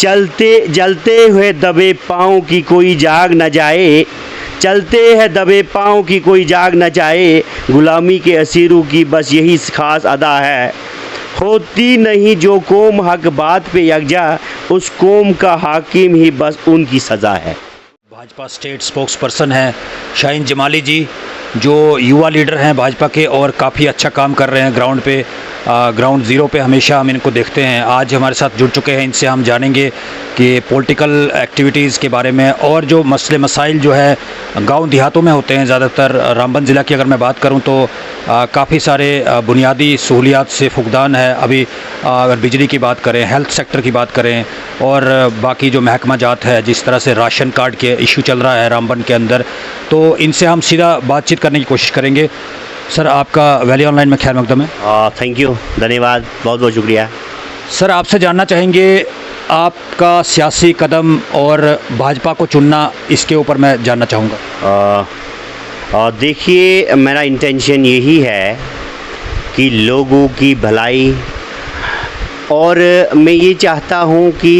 चलते जलते हुए दबे पाँव की कोई जाग न जाए, चलते हैं दबे पाँव की कोई जाग न जाए, गुलामी के असीरों की बस यही खास अदा है। होती नहीं जो कौम हक बात पे यकजा, उस कौम का हाकिम ही बस उनकी सज़ा है। भाजपा स्टेट स्पोक्स पर्सन हैं शाहीन जमाली जी, जो युवा लीडर हैं भाजपा के और काफ़ी अच्छा काम कर रहे हैं ग्राउंड पे, ग्राउंड ज़ीरो पे हमेशा हम इनको देखते हैं। आज हमारे साथ जुड़ चुके हैं, इनसे हम जानेंगे कि पॉलिटिकल एक्टिविटीज़ के बारे में और जो मसले मसाइल जो है गांव देहातों में होते हैं। ज़्यादातर रामबन ज़िला की अगर मैं बात करूं तो काफ़ी सारे बुनियादी सहूलियात से फुकदान है। अभी अगर बिजली की बात करें, हेल्थ सेक्टर की बात करें और बाकी जो महकमा जात है, जिस तरह से राशन कार्ड के इशू चल रहा है रामबन के अंदर, तो इनसे हम सीधा बातचीत करने की कोशिश करेंगे। सर, आपका वैली ऑनलाइन में खैर मकदम है। थैंक यू, धन्यवाद, बहुत बहुत शुक्रिया। सर, आपसे जानना चाहेंगे आपका सियासी कदम और भाजपा को चुनना, इसके ऊपर मैं जानना चाहूँगा। देखिए, मेरा इंटेंशन यही है कि लोगों की भलाई, और मैं ये चाहता हूँ कि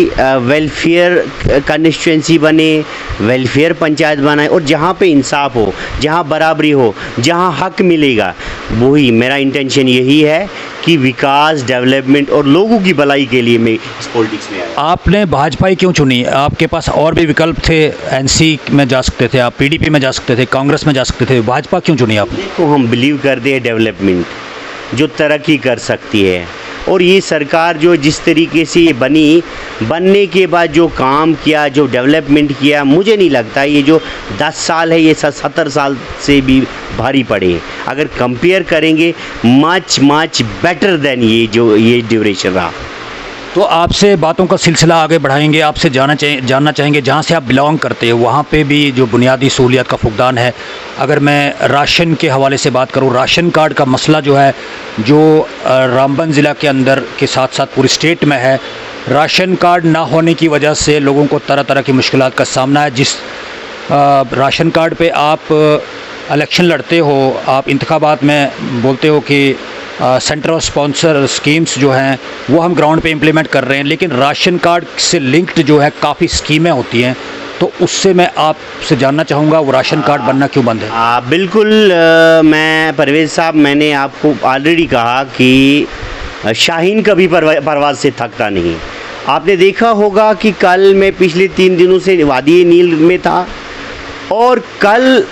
वेलफेयर कॉन्स्टिट्यूंसी बने, वेलफेयर पंचायत बनाए, और जहाँ पे इंसाफ हो, जहाँ बराबरी हो, जहाँ हक मिलेगा, वही मेरा इंटेंशन यही है कि विकास, डेवलपमेंट और लोगों की भलाई के लिए मैं इस पॉलिटिक्स में आया। आपने भाजपा ही क्यों चुनी? आपके पास और भी विकल्प थे, एनसी में जा सकते थे आप, पीडीपी में जा सकते थे, कांग्रेस में जा सकते थे, भाजपा क्यों चुनी आपने? देखो, हम बिलीव करते हैं डेवलपमेंट जो तरक्की कर सकती है, और ये सरकार जो जिस तरीके से ये बनने के बाद जो काम किया, जो डेवलपमेंट किया, मुझे नहीं लगता ये जो 10 साल है ये 70 साल से भी भारी पड़े। अगर कंपेयर करेंगे, मच बेटर देन ये ड्यूरेशन रहा। तो आपसे बातों का सिलसिला आगे बढ़ाएंगे, आपसे जानना चाहेंगे जहाँ से आप बिलोंग करते हैं वहाँ पे भी जो बुनियादी सहूलियत का फुकदान है। अगर मैं राशन के हवाले से बात करूँ, राशन कार्ड का मसला जो है, जो रामबन ज़िला के अंदर के साथ साथ पूरी स्टेट में है, राशन कार्ड ना होने की वजह से लोगों को तरह तरह की मुश्किलात का सामना है। जिस राशन कार्ड पे आप इलेक्शन लड़ते हो, आप इंतखाबात में बोलते हो कि सेंट्रल स्पॉन्सर स्कीम्स जो हैं वो हम ग्राउंड पे इम्प्लीमेंट कर रहे हैं, लेकिन राशन कार्ड से लिंक्ड जो है काफ़ी स्कीमें होती हैं, तो उससे मैं आपसे जानना चाहूँगा वो राशन कार्ड बनना क्यों बंद है? बिल्कुल, मैं परवेज़ साहब, मैंने आपको ऑलरेडी कहा कि शाहीन कभी परवाज़ से थकता नहीं। आपने देखा होगा कि कल मैं पिछले 3 दिनों से वादी नील में था, और कल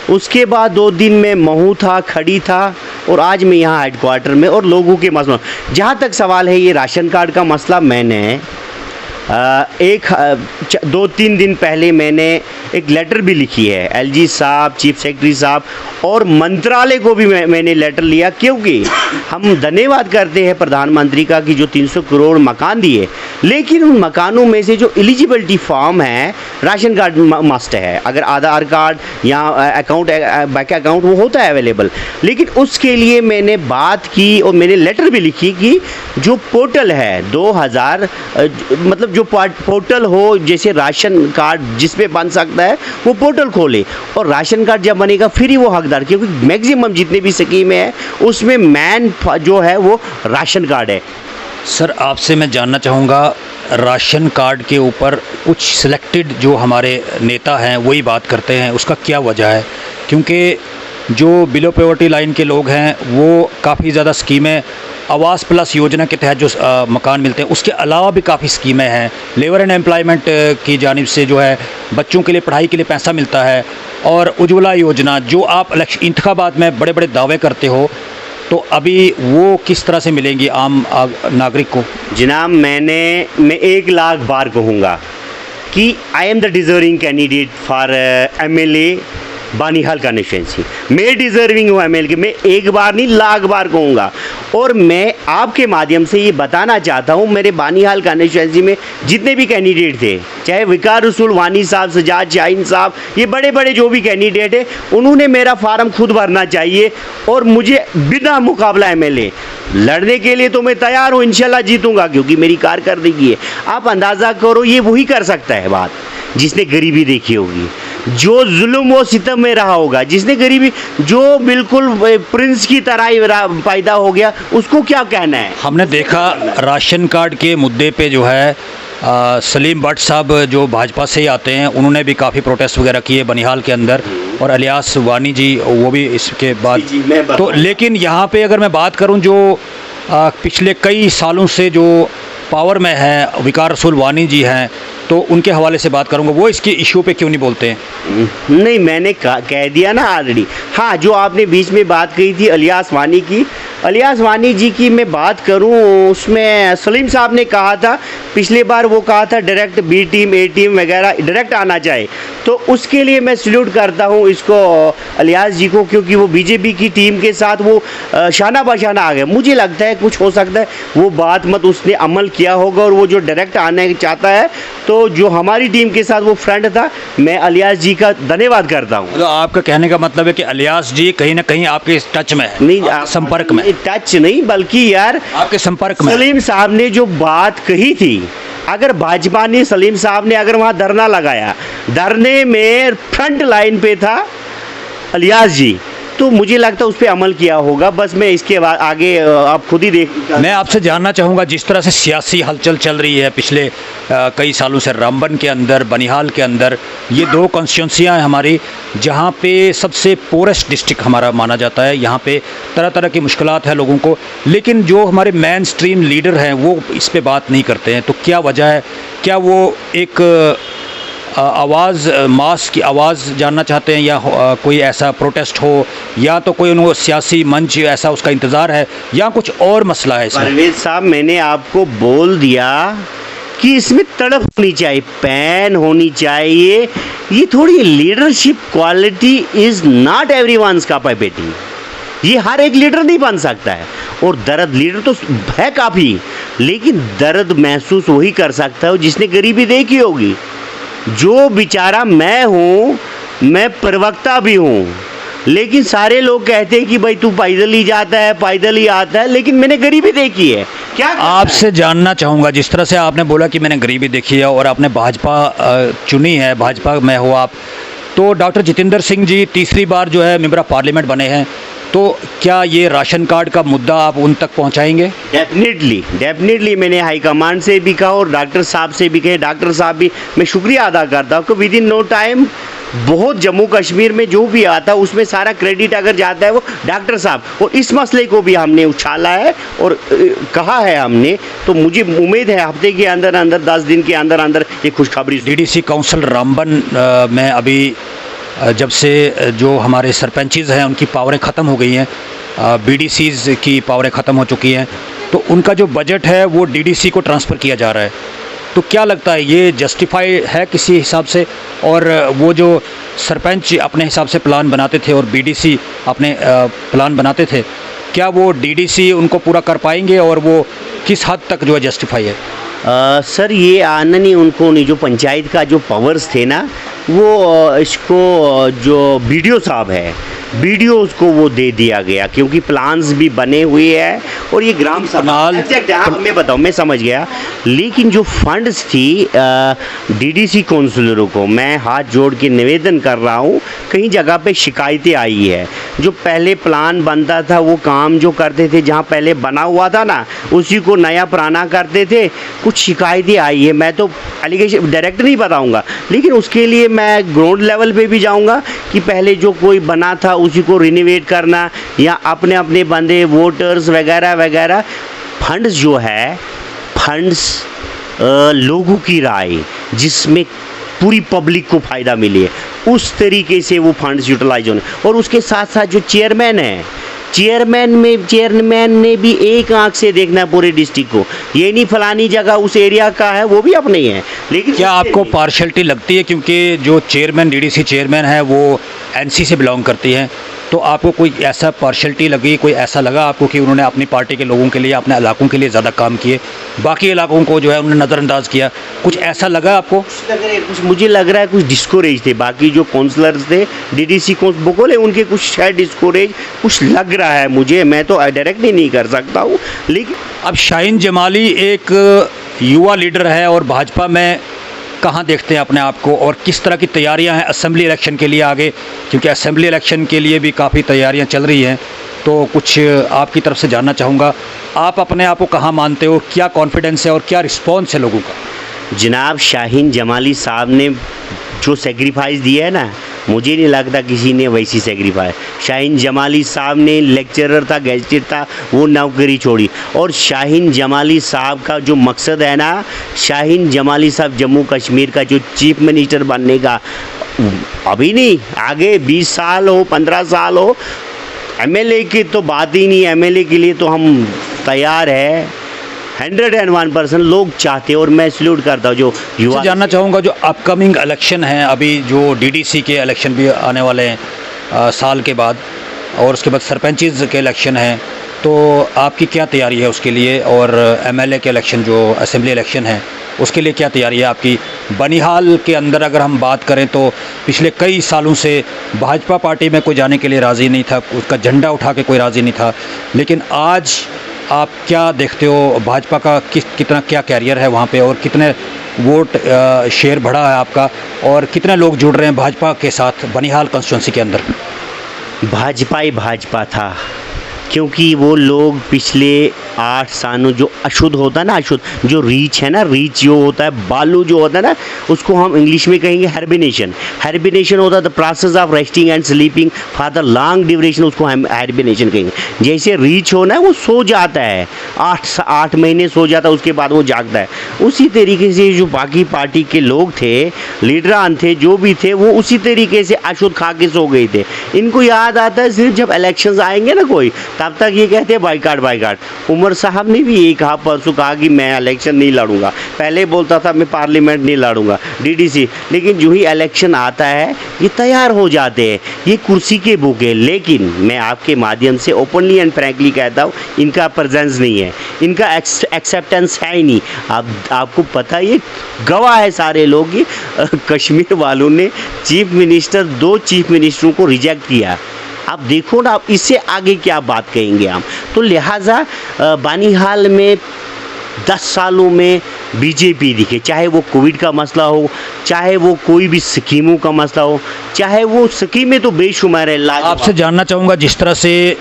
उसके बाद 2 दिन में महू था, खड़ी था, और आज मैं यहाँ हेडक्वार्टर में। और लोगों के मसला, जहाँ तक सवाल है ये राशन कार्ड का मसला, मैंने 2-3 दिन पहले मैंने एक लेटर भी लिखी है एलजी साहब, चीफ सेक्रेटरी साहब, और मंत्रालय को भी मैंने लेटर लिया, क्योंकि हम धन्यवाद करते हैं प्रधानमंत्री का कि जो 300 करोड़ मकान दिए, लेकिन उन मकानों में से जो एलिजिबिलिटी फॉर्म है, राशन कार्ड मस्ट है। अगर आधार कार्ड या अकाउंट, बैंक अकाउंट, वो होता है अवेलेबल, लेकिन उसके लिए मैंने बात की और मैंने लेटर भी लिखी कि जो पोर्टल है 2000, मतलब जो पोर्टल हो, जैसे राशन कार्ड जिस पे बन सकता है वो पोर्टल खोले, और राशन कार्ड जब बनेगा फिर ही वो हकदार, क्योंकि मैक्सिमम जितने भी स्कीमें हैं उसमें मैन जो है वो राशन कार्ड है। सर, आपसे मैं जानना चाहूँगा, राशन कार्ड के ऊपर कुछ सिलेक्टेड जो हमारे नेता हैं वही बात करते हैं, उसका क्या वजह है? क्योंकि जो बिलो पॉवर्टी लाइन के लोग हैं वो काफ़ी ज़्यादा स्कीमें, आवास प्लस योजना के तहत जो मकान मिलते हैं, उसके अलावा भी काफ़ी स्कीमें हैं। लेबर एंड एम्प्लॉयमेंट की जानिब से जो है बच्चों के लिए पढ़ाई के लिए पैसा मिलता है, और उज्ज्वला योजना जो आप इंतखाबात में बड़े बड़े दावे करते हो, तो अभी वो किस तरह से मिलेंगी आम नागरिक को? जनाब, मैं 1 लाख बार कहूँगा कि I am the deserving candidate for MLA Banihal constituency. मैं डिज़र्विंग हूँ MLA के, मैं 1 बार नहीं, लाख बार कहूँगा। और मैं आपके माध्यम से ये बताना चाहता हूँ, मेरे बानीहाल कॉन्स्टिट्यूंसी में जितने भी कैंडिडेट थे, चाहे विकार रसूल वानी साहब, सजाद शाहीन साहब, ये बड़े बड़े जो भी कैंडिडेट है, उन्होंने मेरा फार्म खुद भरना चाहिए, और मुझे बिना मुकाबला MLA लड़ने के लिए तो मैं तैयार हूँ, इंशाल्लाह जीतूँगा, क्योंकि मेरी कारकर्दगी है। आप अंदाज़ा करो, ये वही कर सकता है बात जिसने गरीबी देखी होगी, जो जुल्म वो सितम में रहा होगा, जिसने गरीबी, जो बिल्कुल प्रिंस की तरह ही पैदा हो गया, उसको क्या कहना है? हमने देखा राशन कार्ड के मुद्दे पे जो है सलीम भट्ट साहब जो भाजपा से ही आते हैं, उन्होंने भी काफ़ी प्रोटेस्ट वगैरह किए बनिहाल के अंदर, और इलियास वानी जी वो भी इसके बाद। तो लेकिन यहाँ पे अगर मैं बात करूँ जो पिछले कई सालों से जो पावर में है विकार रसूल वानी जी हैं, तो उनके हवाले से बात करूँगा, वो इसके इशू पे क्यों नहीं बोलते हैं? नहीं, मैंने कह दिया ना ऑलरेडी। हाँ, जो आपने बीच में बात कही थी इलियास वानी की, इलियास वानी जी की मैं बात करूं, उसमें सलीम साहब ने कहा था पिछली बार, वो कहा था डायरेक्ट बी टीम ए टीम वगैरह डायरेक्ट आना चाहिए, तो उसके लिए मैं सल्यूट करता हूं इसको, इलियास जी को, क्योंकि वो बीजेपी की टीम के साथ वो शाना बशाना आ गया। मुझे लगता है कुछ हो सकता है वो बात मत उसने अमल किया होगा, और वो जो डायरेक्ट आने चाहता है, तो जो हमारी टीम के साथ वो फ्रेंड था, मैं इलियास जी का धन्यवाद करता हूँ। तो आपका कहने का मतलब है कि इलियास जी कहीं ना कहीं आपके टच में है? नहीं, संपर्क में? टच नहीं, बल्कि यार आपके संपर्क में। सलीम साहब ने जो बात कही थी, अगर भाजपा ने, सलीम साहब ने अगर वहाँ धरना लगाया, धरने में फ्रंट लाइन पे था इलियास जी, तो मुझे लगता है उस पर अमल किया होगा। बस मैं इसके बाद आगे आप खुद ही देख। मैं आपसे जानना चाहूँगा, जिस तरह से सियासी हलचल चल रही है पिछले कई सालों से रामबन के अंदर, बनिहाल के अंदर, ये दो कॉन्स्टिट्यूंसियाँ हैं हमारी, जहाँ पे सबसे पोरेस्ट डिस्ट्रिक्ट हमारा माना जाता है, यहाँ पे तरह तरह की मुश्किलात है लोगों को, लेकिन जो हमारे मेन स्ट्रीम लीडर हैं वो इस पे बात नहीं करते हैं। तो क्या वजह है? क्या वो एक आवाज़, मास की आवाज़ जानना चाहते हैं, या कोई ऐसा प्रोटेस्ट हो, या तो कोई उनको सियासी मंच ऐसा उसका इंतज़ार है, या कुछ और मसला है इसमें? परवेज साहब, मैंने आपको बोल दिया कि इसमें तड़प होनी चाहिए, पैन होनी चाहिए। ये थोड़ी leadership quality is not everyone's capability, ये हर एक लीडर नहीं बन सकता है। और दर्द, लीडर तो है काफ़ी, लेकिन दर्द महसूस वही कर सकता है जिसने गरीबी देखी होगी। जो बेचारा मैं हूँ, मैं प्रवक्ता भी हूँ, लेकिन सारे लोग कहते हैं कि भाई तू पैदल ही जाता है, पैदल ही आता है, लेकिन मैंने गरीबी देखी है। क्या आपसे जानना चाहूँगा, जिस तरह से आपने बोला कि मैंने गरीबी देखी है और आपने भाजपा चुनी है, भाजपा में हो आप, तो डॉक्टर जितेंद्र सिंह जी तीसरी बार जो है मेंबर ऑफ पार्लियामेंट बने हैं, तो क्या ये राशन कार्ड का मुद्दा आप उन तक पहुंचाएंगे? डेफिनेटली मैंने हाईकमांड से भी कहा और डॉक्टर साहब से भी कहे। डॉक्टर साहब भी मैं शुक्रिया अदा करता हूँ कि विद इन नो टाइम बहुत जम्मू कश्मीर में जो भी आता है उसमें सारा क्रेडिट अगर जाता है वो डॉक्टर साहब, और इस मसले को भी हमने उछाला है और कहा है हमने, तो मुझे उम्मीद है हफ्ते के अंदर अंदर 10 दिन के अंदर अंदर ये खुशखबरी। डीडीसी काउंसिल रामबन में अभी जब से जो हमारे सरपंचेज़ हैं उनकी पावरें ख़त्म हो गई हैं, बीडीसीज़ की पावरें ख़त्म हो चुकी हैं, तो उनका जो बजट है वो डीडीसी को ट्रांसफ़र किया जा रहा है। तो क्या लगता है ये जस्टिफाई है किसी हिसाब से? और वो जो सरपंच अपने हिसाब से प्लान बनाते थे और बीडीसी अपने प्लान बनाते थे, क्या वो डीडीसी उनको पूरा कर पाएंगे और वो किस हद तक जो है जस्टिफाई है? सर, ये आना नहीं, उनको नहीं, जो पंचायत का जो पावर्स थे ना, वो इसको जो बीडीओ साहब है, बीडीओ उसको वो दे दिया गया, क्योंकि प्लान्स भी बने हुए हैं और ये ग्राम सभा मैं बताऊँ, मैं समझ गया। लेकिन जो फंड्स थी डीडीसी काउंसलरों को मैं हाथ जोड़ के निवेदन कर रहा हूँ, कई जगह पे शिकायतें आई है। जो पहले प्लान बनता था वो काम जो करते थे, जहाँ पहले बना हुआ था ना उसी को नया पुराना करते थे, कुछ शिकायतें आई है। मैं तो एलिगेशन डायरेक्ट नहीं बताऊँगा, लेकिन उसके लिए मैं ग्राउंड लेवल पे भी जाऊँगा कि पहले जो कोई बना था उसी को रिनोवेट करना, या अपने अपने बंदे वोटर्स वगैरह वगैरह। फंड्स जो है, फंड्स लोगों की राय जिसमें पूरी पब्लिक को फ़ायदा मिले, उस तरीके से वो फंड्स यूटिलाइज होने। और उसके साथ साथ जो चेयरमैन है, चेयरमैन ने भी एक आंख से देखना है पूरे डिस्ट्रिक्ट को, ये नहीं फलानी जगह उस एरिया का है, वो भी अपने ही है। लेकिन क्या आपको पार्शलिटी लगती है, क्योंकि जो चेयरमैन डीडीसी चेयरमैन है वो एनसी से बिलोंग करती हैं, तो आपको कोई ऐसा पार्शलिटी लगी, कोई ऐसा लगा आपको कि उन्होंने अपनी पार्टी के लोगों के लिए, अपने इलाकों के लिए ज़्यादा काम किए, बाकी इलाकों को जो है उन्होंने नज़रअंदाज किया, कुछ ऐसा लगा आपको? कुछ मुझे लग रहा है कुछ डिस्कोरेज थे, बाकी जो काउंसलर्स थे डीडीसी बोले उनके कुछ शायद डिस्कोरेज कुछ लग रहा है मुझे, मैं तो डायरेक्टली नहीं कर सकता हूँ। लेकिन अब शाहीन जमाली एक युवा लीडर है और भाजपा में कहाँ देखते हैं अपने आप को, और किस तरह की तैयारियां हैं असेंबली इलेक्शन के लिए आगे, क्योंकि असेंबली इलेक्शन के लिए भी काफ़ी तैयारियां चल रही हैं, तो कुछ आपकी तरफ से जानना चाहूँगा, आप अपने आप को कहाँ मानते हो, क्या कॉन्फिडेंस है और क्या रिस्पॉन्स है लोगों का? जनाब शाहीन जमाली साहब ने जो सेक्रीफाइस दिया है ना, मुझे नहीं लगता किसी ने वैसी सेक्रीफाइस। शाहीन जमाली साहब ने लेक्चरर था, गेस्टेड था, वो नौकरी छोड़ी। और शाहीन जमाली साहब का जो मकसद है ना, शाहीन जमाली साहब जम्मू कश्मीर का जो चीफ मिनिस्टर बनने का, अभी नहीं, आगे 20 साल हो, 15 साल हो, एमएलए की तो बात ही नहीं। एमएलए के लिए तो हम तैयार है, 101% लोग चाहते हैं। और मैं सल्यूट करता हूँ जो युवा। जानना चाहूँगा जो अपकमिंग इलेक्शन हैं, अभी जो डीडीसी के इलेक्शन भी आने वाले हैं साल के बाद, और उसके बाद सरपंचेस के इलेक्शन हैं, तो आपकी क्या तैयारी है उसके लिए? और एमएलए के इलेक्शन जो असेंबली इलेक्शन है उसके लिए क्या तैयारी है आपकी? बनिहाल के अंदर अगर हम बात करें तो पिछले कई सालों से भाजपा पार्टी में कोई जाने के लिए राज़ी नहीं था, उसका झंडा उठा के कोई राज़ी नहीं था, लेकिन आज आप क्या देखते हो भाजपा का कितना क्या कैरियर है वहाँ पे, और कितने वोट शेयर बढ़ा है आपका, और कितने लोग जुड़ रहे हैं भाजपा के साथ बनिहाल कॉन्स्टिट्यूंसी के अंदर? भाजपा ही भाजपा था, क्योंकि वो लोग पिछले 8 सालों जो अशुद्ध होता है ना, अशुद्ध जो रीच है ना, रीच जो होता है, बालू जो होता है ना, उसको हम इंग्लिश में कहेंगे हर्बिनेशन। हर्बिनेशन होता है the process of resting and sleeping for the long duration, उसको हम हर्बिनेशन कहेंगे। जैसे रीच होना है, वो सो जाता है, 8 महीने सो जाता है, उसके बाद वो जागता है। उसी तरीके से जो बाकी पार्टी के लोग थे, लीडरान थे, जो भी थे, वो उसी तरीके से अशुद्ध खा के सो गए थे। इनको याद आता है सिर्फ जब इलेक्शन आएंगे ना कोई, तब तक ये कहते हैं बाइकाट बाइकाट। उमर साहब ने भी एक कहा, परसों कहा कि मैं इलेक्शन नहीं लड़ूंगा। पहले बोलता था मैं पार्लियामेंट नहीं लड़ूंगा, डीडीसी, लेकिन जो ही इलेक्शन आता है ये तैयार हो जाते हैं, ये कुर्सी के बुक है। लेकिन मैं आपके माध्यम से ओपनली एंड फ्रैंकली कहता हूँ, इनका प्रेजेंस नहीं है, इनका एक्सेप्टेंस है ही नहीं। आपको पता है, ये गवाह है सारे लोग कि कश्मीर वालों ने दो चीफ मिनिस्टरों को रिजेक्ट किया। आप देखो ना, आप इससे आगे क्या बात कहेंगे हम? तो लिहाजा बानीहाल में 10 सालों में बीजेपी दिखे, चाहे वो कोविड का मसला हो, चाहे वो कोई भी स्कीमों का मसला हो, चाहे वो स्कीमें तो बेशुमार है। आपसे जानना चाहूँगा, जिस तरह से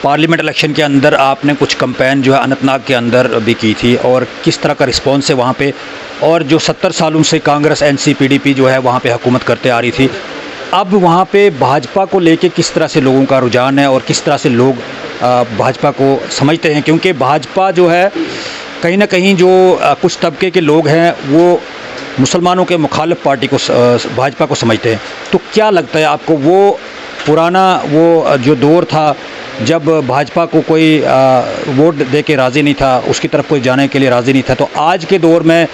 पार्लियामेंट इलेक्शन के अंदर आपने कुछ कैंपेन जो है अनंतनाग के अंदर भी की थी, और किस तरह का रिस्पॉन्स है वहाँ पे, और जो 70 सालों से कांग्रेस एनसीपीडीपी जो है वहाँ पे हुकूमत करते आ रही थी, अब वहाँ पे भाजपा को लेके किस तरह से लोगों का रुझान है और किस तरह से लोग भाजपा को समझते हैं? क्योंकि भाजपा जो है कहीं ना कहीं जो कुछ तबके के लोग हैं वो मुसलमानों के मुखालिफ पार्टी को, भाजपा को समझते हैं। तो क्या लगता है आपको, वो पुराना वो जो दौर था जब भाजपा को कोई वोट दे के राज़ी नहीं था, उसकी तरफ कोई जाने के लिए राज़ी नहीं था, तो आज के दौर में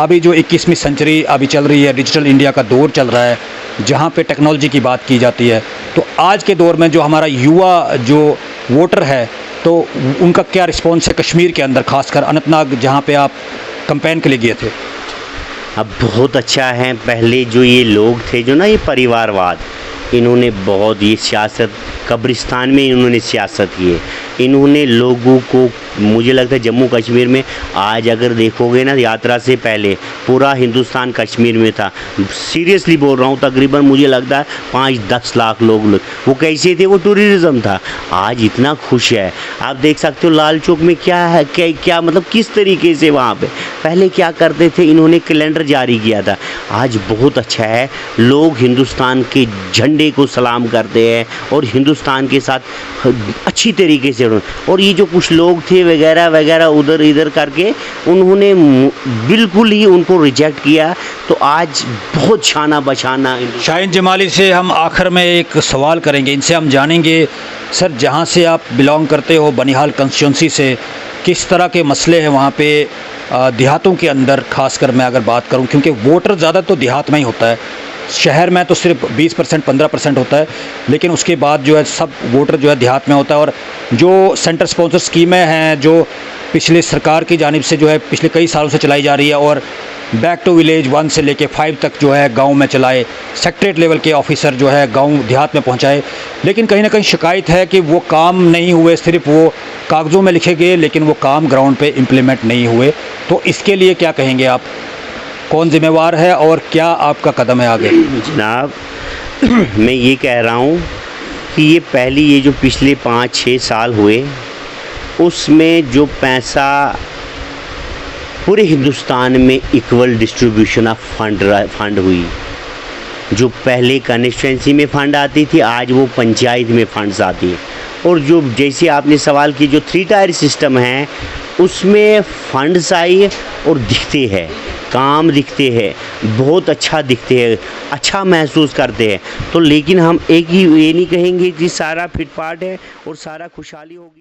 अभी जो 21वीं सेंचुरी अभी चल रही है, डिजिटल इंडिया का दौर चल रहा है, जहाँ पे टेक्नोलॉजी की बात की जाती है, तो आज के दौर में जो हमारा युवा जो वोटर है, तो उनका क्या रिस्पॉन्स है कश्मीर के अंदर, खासकर अनंतनाग जहाँ पे आप कैंपेन के लिए गए थे? अब बहुत अच्छा है। पहले जो ये लोग थे जो ना, ये परिवारवाद, इन्होंने बहुत, ये सियासत कब्रिस्तान में इन्होंने सियासत की है। इन्होंने लोगों को, मुझे लगता है जम्मू कश्मीर में आज अगर देखोगे ना, यात्रा से पहले पूरा हिंदुस्तान कश्मीर में था। सीरियसली बोल रहा हूँ, तकरीबन मुझे लगता है 5-10 लाख लोग। वो कैसे थे? वो टूरिज़्म था। आज इतना खुश है, आप देख सकते हो लाल चौक में क्या है, क्या मतलब किस तरीके से वहाँ पे पहले क्या करते थे, इन्होंने कैलेंडर जारी किया था। आज बहुत अच्छा है, लोग हिंदुस्तान के झंडे को सलाम करते हैं और हिंदुस्तान के साथ अच्छी तरीके से। और ये जो कुछ लोग थे वगैरह वगैरह उधर इधर करके, उन्होंने बिल्कुल ही उनको रिजेक्ट किया। तो आज बहुत छाना बछाना। शाहीन जमाली से हम आखिर में एक सवाल करेंगे, इनसे हम जानेंगे सर, जहाँ से आप बिलोंग करते हो बनिहाल कॉन्स्टिट्यूंसी से, किस तरह के मसले हैं वहाँ पे देहातों के अंदर, खासकर मैं अगर बात करूँ, क्योंकि वोटर ज़्यादा तो देहात में ही होता है, शहर में तो सिर्फ 20% 15% होता है, लेकिन उसके बाद जो है सब वोटर जो है देहात में होता है। और जो सेंटर स्पॉन्सर स्कीमें हैं जो पिछले सरकार की जानिब से जो है पिछले कई सालों से चलाई जा रही है, और बैक टू विलेज 1 से लेके 5 तक जो है गांव में चलाए, सेक्रेटरी लेवल के ऑफिसर जो है गांव देहात में पहुंचाए, लेकिन कहीं ना कहीं शिकायत है कि वो काम नहीं हुए, सिर्फ वो कागज़ों में लिखे गए, लेकिन वो काम ग्राउंड पे इम्प्लीमेंट नहीं हुए। तो इसके लिए क्या कहेंगे आप, कौन जिम्मेवार है और क्या आपका कदम है आगे? जनाब, मैं ये कह रहा हूँ कि ये जो पिछले 5-6 साल हुए, उसमें जो पैसा पूरे हिंदुस्तान में इक्वल डिस्ट्रीब्यूशन ऑफ फंड हुई। जो पहले कॉन्स्टिट्यूंसी में फ़ंड आती थी, आज वो पंचायत में फंड्स आती है। और जो जैसे आपने सवाल की, जो 3 टायर सिस्टम है उसमें फंड्स आई और दिखते हैं, काम दिखते हैं, बहुत अच्छा दिखते हैं, अच्छा महसूस करते हैं। तो लेकिन हम एक ही ये नहीं कहेंगे कि सारा फिटपाट है और सारा खुशहाली होगी।